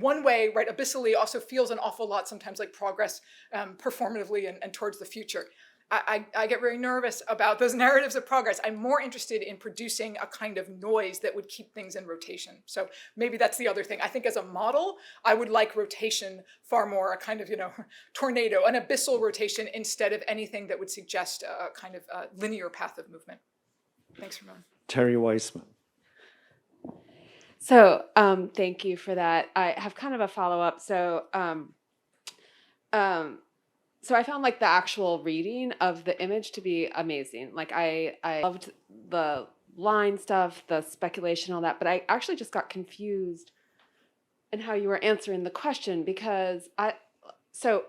one way, right, abyssally also feels an awful lot sometimes like progress performatively and towards the future. I get very nervous about those narratives of progress. I'm more interested in producing a kind of noise that would keep things in rotation. So maybe that's the other thing. I think as a model, I would like rotation far more, a kind of, tornado, an abyssal rotation, instead of anything that would suggest a kind of linear path of movement. Thanks, Ramon. Terry Weissman. So thank you for that. I have kind of a follow-up. So I found like the actual reading of the image to be amazing. Like I loved the line stuff, the speculation, all that, but I actually just got confused in how you were answering the question, because some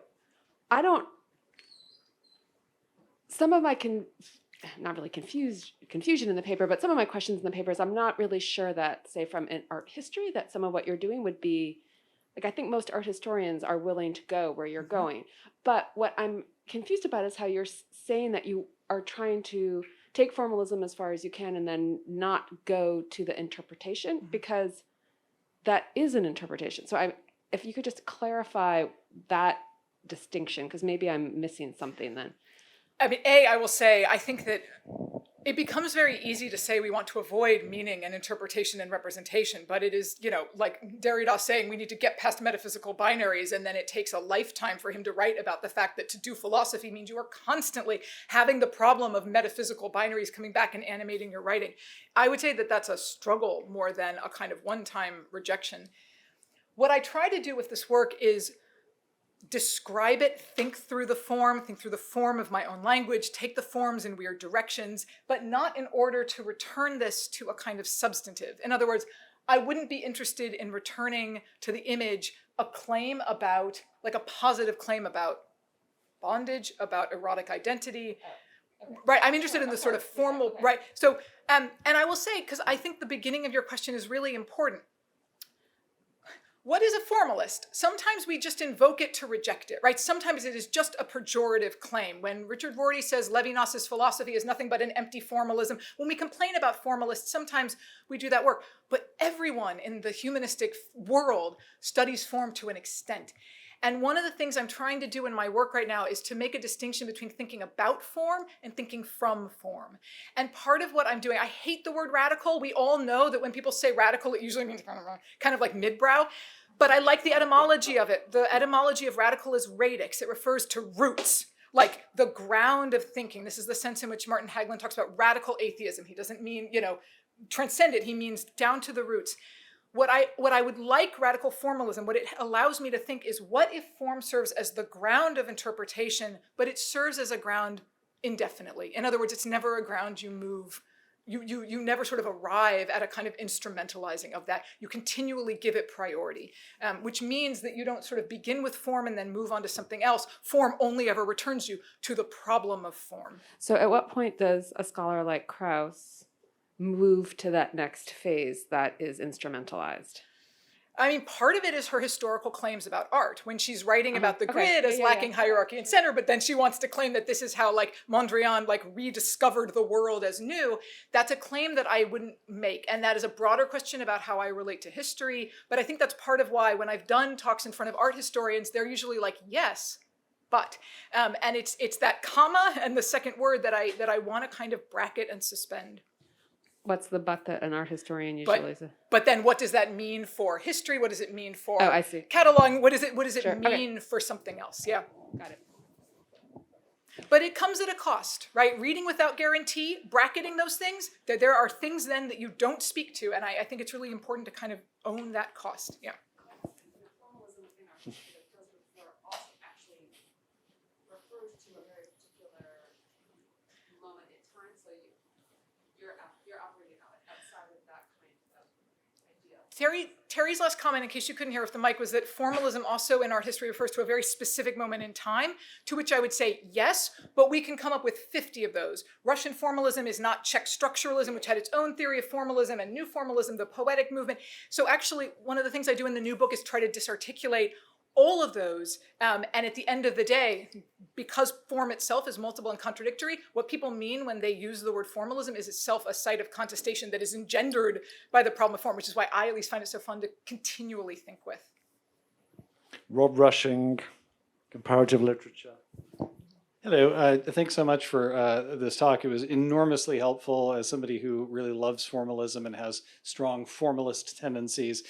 of my not really confusion in the paper, but some of my questions in the papers, I'm not really sure that, say, from an art history, that some of what you're doing would be, like, I think most art historians are willing to go where you're going. But what I'm confused about is how you're saying that you are trying to take formalism as far as you can and then not go to the interpretation, because that is an interpretation. So if you could just clarify that distinction, because maybe I'm missing something then. I mean, I will say, I think that it becomes very easy to say we want to avoid meaning and interpretation and representation, but it is, like Derrida saying, we need to get past metaphysical binaries, and then it takes a lifetime for him to write about the fact that to do philosophy means you are constantly having the problem of metaphysical binaries coming back and animating your writing. I would say that that's a struggle more than a kind of one-time rejection. What I try to do with this work is describe it, think through the form of my own language, take the forms in weird directions, but not in order to return this to a kind of substantive. In other words, I wouldn't be interested in returning to the image a claim about, like a positive claim about bondage, about erotic identity, right? I'm interested in the sort of formal, right? So, and I will say, because I think the beginning of your question is really important. What is a formalist? Sometimes we just invoke it to reject it, right? Sometimes it is just a pejorative claim. When Richard Rorty says Levinas's philosophy is nothing but an empty formalism, when we complain about formalists, sometimes we do that work. But everyone in the humanistic world studies form to an extent. And one of the things I'm trying to do in my work right now is to make a distinction between thinking about form and thinking from form. And part of what I'm doing, I hate the word radical. We all know that when people say radical, it usually means kind of like midbrow. But I like the etymology of it. The etymology of radical is radix. It refers to roots, like the ground of thinking. This is the sense in which Martin Hagelin talks about radical atheism. He doesn't mean, transcendent. He means down to the roots. What I would like radical formalism, what it allows me to think is, what if form serves as the ground of interpretation, but it serves as a ground indefinitely? In other words, it's never a ground you move. You never sort of arrive at a kind of instrumentalizing of that. You continually give it priority, which means that you don't sort of begin with form and then move on to something else. Form only ever returns you to the problem of form. So at what point does a scholar like Krauss move to that next phase that is instrumentalized? I mean, part of it is her historical claims about art. When she's writing about the Okay. grid as Yeah. lacking hierarchy and center, but then she wants to claim that this is how like Mondrian like rediscovered the world as new. That's a claim that I wouldn't make. And that is a broader question about how I relate to history. But I think that's part of why when I've done talks in front of art historians, they're usually like, yes, but. And it's that comma and the second word that I want to kind of bracket and suspend. What's the but that an art historian usually says? But then what does that mean for history? What does it mean for Oh, I see. cataloging? What does it Sure, okay. mean for something else? Yeah. Got it. But it comes at a cost, right? Reading without guarantee, bracketing those things, there are things then that you don't speak to. And I think it's really important to kind of own that cost. Yeah. Formalism in our history that does refer also actually refers to a very particular moment in time. So you're operating outside of that kind of idea. Terry's last comment, in case you couldn't hear off the mic, was that formalism also in art history refers to a very specific moment in time, to which I would say yes, but we can come up with 50 of those. Russian formalism is not Czech structuralism, which had its own theory of formalism, and new formalism, the poetic movement. So actually, one of the things I do in the new book is try to disarticulate all of those, and at the end of the day, because form itself is multiple and contradictory, what people mean when they use the word formalism is itself a site of contestation that is engendered by the problem of form, which is why I at least find it so fun to continually think with. Rob Rushing, comparative literature. Hello, thanks so much for this talk. It was enormously helpful as somebody who really loves formalism and has strong formalist tendencies.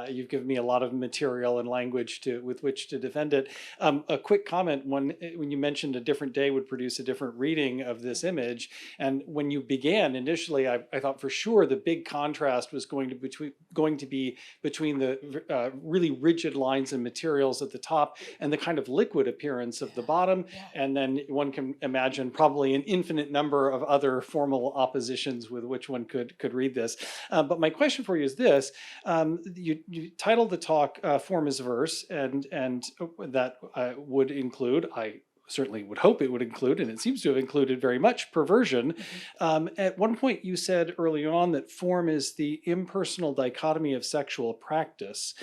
You've given me a lot of material and language with which to defend it. A quick comment, when you mentioned a different day would produce a different reading of this image, and when you began initially, I thought for sure the big contrast was going to be between the really rigid lines and materials at the top and the kind of liquid appearance of the bottom, and then one can imagine probably an infinite number of other formal oppositions with which one could read this. But my question for you is this. You titled the talk Form is Verse, and that would include, I certainly would hope it would include, and it seems to have included very much, perversion. At one point you said early on that form is the impersonal dichotomy of sexual practice.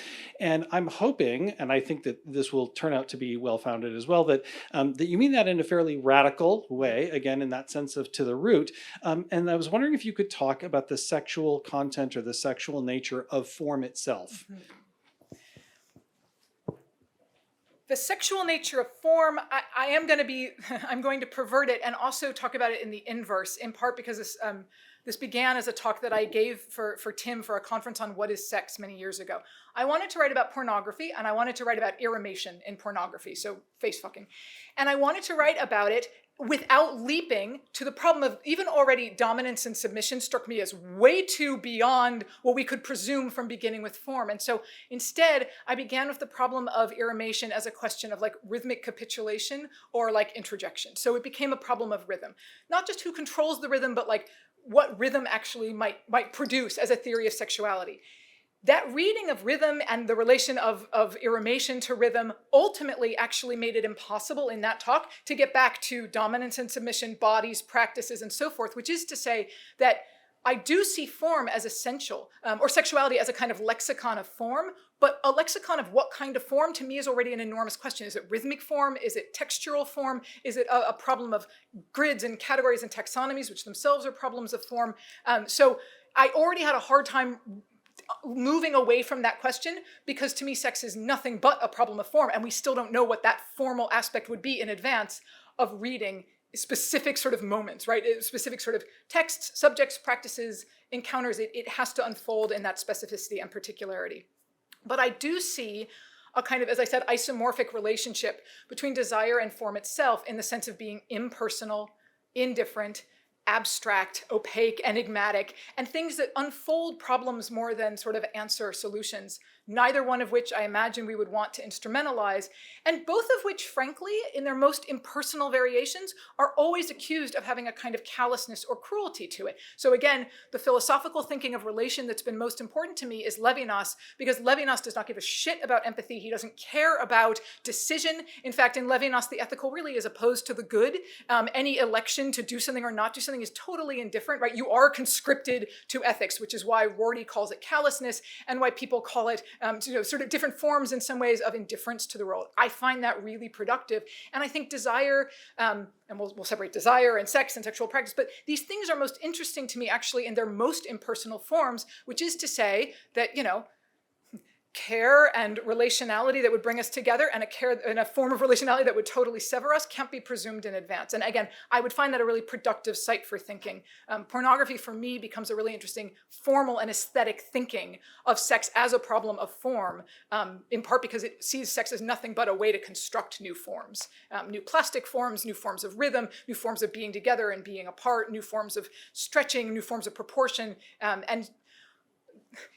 And I'm hoping, and I think that this will turn out to be well-founded as well, that you mean that in a fairly radical way, again, in that sense of to the root. And I was wondering if you could talk about the sexual content or the sexual nature of form itself. Mm-hmm. The sexual nature of form, I'm going to pervert it and also talk about it in the inverse, in part because this began as a talk that I gave for Tim for a conference on what is sex many years ago. I wanted to write about pornography, and I wanted to write about irrimation in pornography, so face fucking. And I wanted to write about it without leaping to the problem of even already dominance and submission struck me as way too beyond what we could presume from beginning with form. And so instead, I began with the problem of irrimation as a question of like rhythmic capitulation or like introjection. So it became a problem of rhythm. Not just who controls the rhythm, but like what rhythm actually might produce as a theory of sexuality. That reading of rhythm and the relation of irrimation to rhythm ultimately actually made it impossible in that talk to get back to dominance and submission, bodies, practices, and so forth, which is to say that I do see form as essential, or sexuality as a kind of lexicon of form, but a lexicon of what kind of form to me is already an enormous question. Is it rhythmic form? Is it textural form? Is it a problem of grids and categories and taxonomies, which themselves are problems of form? So I already had a hard time moving away from that question because to me sex is nothing but a problem of form, and we still don't know what that formal aspect would be in advance of reading specific sort of moments, right? Specific sort of texts, subjects, practices, encounters. It has to unfold in that specificity and particularity. But I do see a kind of, as I said, isomorphic relationship between desire and form itself in the sense of being impersonal, indifferent, abstract, opaque, enigmatic, and things that unfold problems more than sort of answer solutions, neither one of which I imagine we would want to instrumentalize, and both of which, frankly, in their most impersonal variations, are always accused of having a kind of callousness or cruelty to it. So again, the philosophical thinking of relation that's been most important to me is Levinas, because Levinas does not give a shit about empathy. He doesn't care about decision. In fact, in Levinas, the ethical really is opposed to the good. Any election to do something or not do something something is totally indifferent, right? You are conscripted to ethics, which is why Rorty calls it callousness and why people call it sort of different forms in some ways of indifference to the world. I find that really productive. And I think desire, and we'll separate desire and sex and sexual practice, but these things are most interesting to me actually in their most impersonal forms, which is to say that, care and relationality that would bring us together and a form of relationality that would totally sever us can't be presumed in advance. And again, I would find that a really productive site for thinking. Pornography for me becomes a really interesting formal and aesthetic thinking of sex as a problem of form, in part because it sees sex as nothing but a way to construct new forms, new plastic forms, new forms of rhythm, new forms of being together and being apart, new forms of stretching, new forms of proportion, and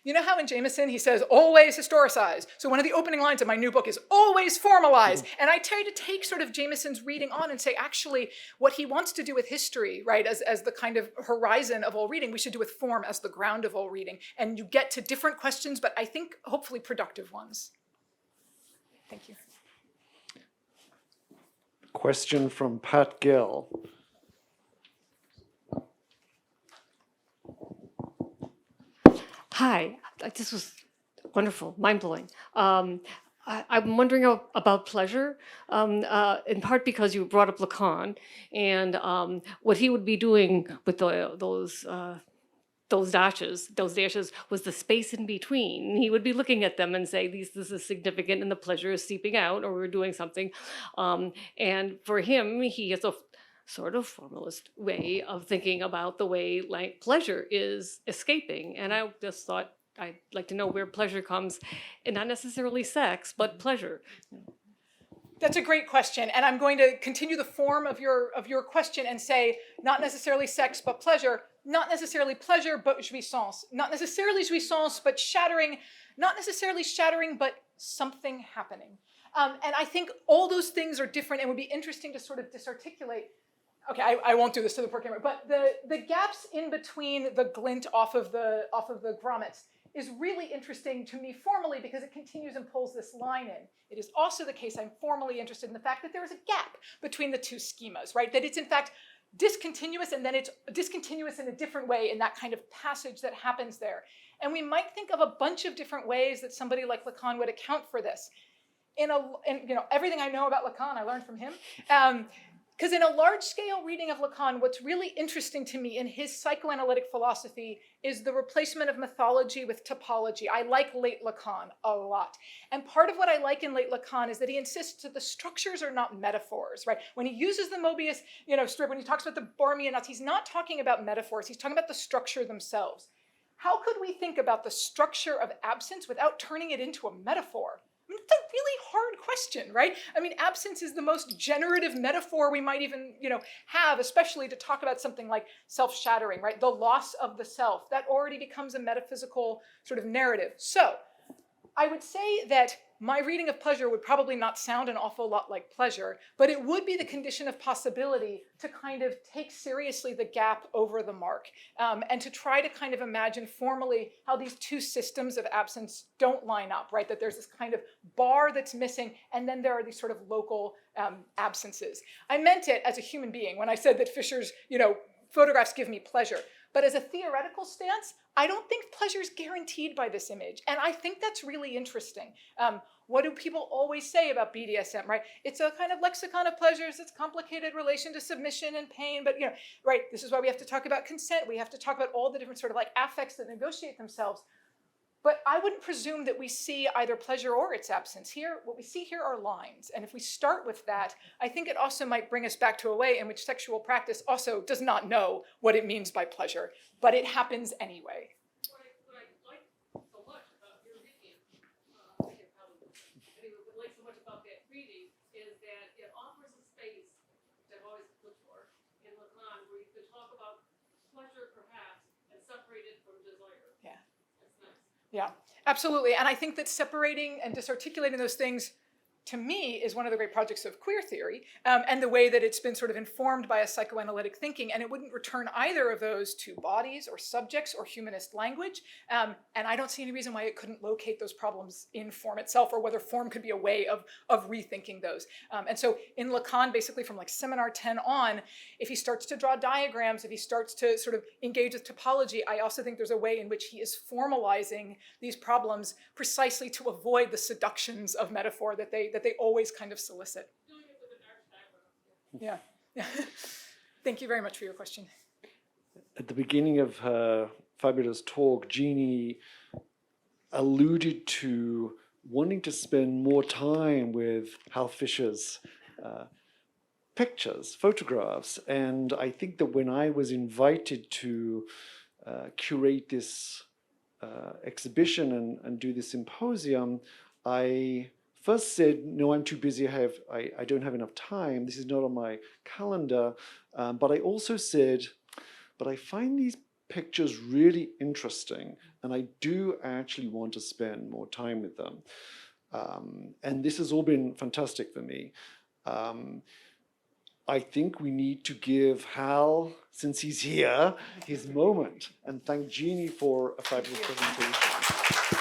you know how in Jameson he says, always historicize. So one of the opening lines of my new book is always formalize. And I try to take sort of Jameson's reading on and say, actually, what he wants to do with history, right, as the kind of horizon of all reading, we should do with form as the ground of all reading. And you get to different questions, but I think hopefully productive ones. Thank you. Question from Pat Gill. Hi, this was wonderful, mind-blowing. I'm wondering about pleasure, in part because you brought up Lacan and what he would be doing with those dashes was the space in between. He would be looking at them and say, this is significant and the pleasure is seeping out or we're doing something. And for him, he has a sort of formalist way of thinking about the way like pleasure is escaping. And I just thought I'd like to know where pleasure comes, and not necessarily sex, but pleasure. That's a great question, and I'm going to continue the form of your question and say not necessarily sex but pleasure, not necessarily pleasure but jouissance, not necessarily jouissance but shattering, not necessarily shattering but something happening. And I think all those things are different and would be interesting to sort of disarticulate. Okay, I won't do this to the poor camera, but the gaps in between the glint off of the grommets is really interesting to me formally because it continues and pulls this line in. It is also the case I'm formally interested in the fact that there is a gap between the two schemas, right? That it's in fact discontinuous and then it's discontinuous in a different way in that kind of passage that happens there. And we might think of a bunch of different ways that somebody like Lacan would account for this. In everything I know about Lacan, I learned from him. Because in a large-scale reading of Lacan, what's really interesting to me in his psychoanalytic philosophy is the replacement of mythology with topology. I like late Lacan a lot. And part of what I like in late Lacan is that he insists that the structures are not metaphors, right? When he uses the Mobius strip, when he talks about the Borromean knots, he's not talking about metaphors. He's talking about the structure themselves. How could we think about the structure of absence without turning it into a metaphor? I mean, it's a really hard question, right? I mean, absence is the most generative metaphor we might even, have, especially to talk about something like self-shattering, right? The loss of the self. That already becomes a metaphysical sort of narrative. So I would say that my reading of pleasure would probably not sound an awful lot like pleasure, but it would be the condition of possibility to kind of take seriously the gap over the mark, and to try to kind of imagine formally how these two systems of absence don't line up, right? That there's this kind of bar that's missing, and then there are these sort of local absences. I meant it as a human being when I said that Fischer's, photographs give me pleasure. But as a theoretical stance, I don't think pleasure is guaranteed by this image. And I think that's really interesting. What do people always say about BDSM, right? It's a kind of lexicon of pleasures. It's complicated relation to submission and pain. But, right, this is why we have to talk about consent. We have to talk about all the different sort of like affects that negotiate themselves. But I wouldn't presume that we see either pleasure or its absence. Here, what we see here are lines. And if we start with that, I think it also might bring us back to a way in which sexual practice also does not know what it means by pleasure, but it happens anyway. What I like so much about your reading, so much about that reading is that it offers a space that I've always looked for in Lacan where you could talk about pleasure perhaps and separate it from desire. Yeah. That's nice. Yeah, absolutely. And I think that separating and disarticulating those things to me, is one of the great projects of queer theory, and the way that it's been sort of informed by a psychoanalytic thinking, and it wouldn't return either of those to bodies or subjects or humanist language, and I don't see any reason why it couldn't locate those problems in form itself, or whether form could be a way of rethinking those. And so in Lacan, basically from like seminar 10 on, if he starts to draw diagrams, if he starts to sort of engage with topology, I also think there's a way in which he is formalizing these problems precisely to avoid the seductions of metaphor that they always kind of solicit. Yeah. Thank you very much for your question. At the beginning of her fabulous talk, Jeannie alluded to wanting to spend more time with Hal Fischer's pictures, photographs. And I think that when I was invited to curate this exhibition and do this symposium, I first said, no, I'm too busy, I don't have enough time, this is not on my calendar. But I also said, but I find these pictures really interesting, and I do actually want to spend more time with them. And this has all been fantastic for me. I think we need to give Hal, since he's here, his moment, and thank Jeannie for a fabulous presentation.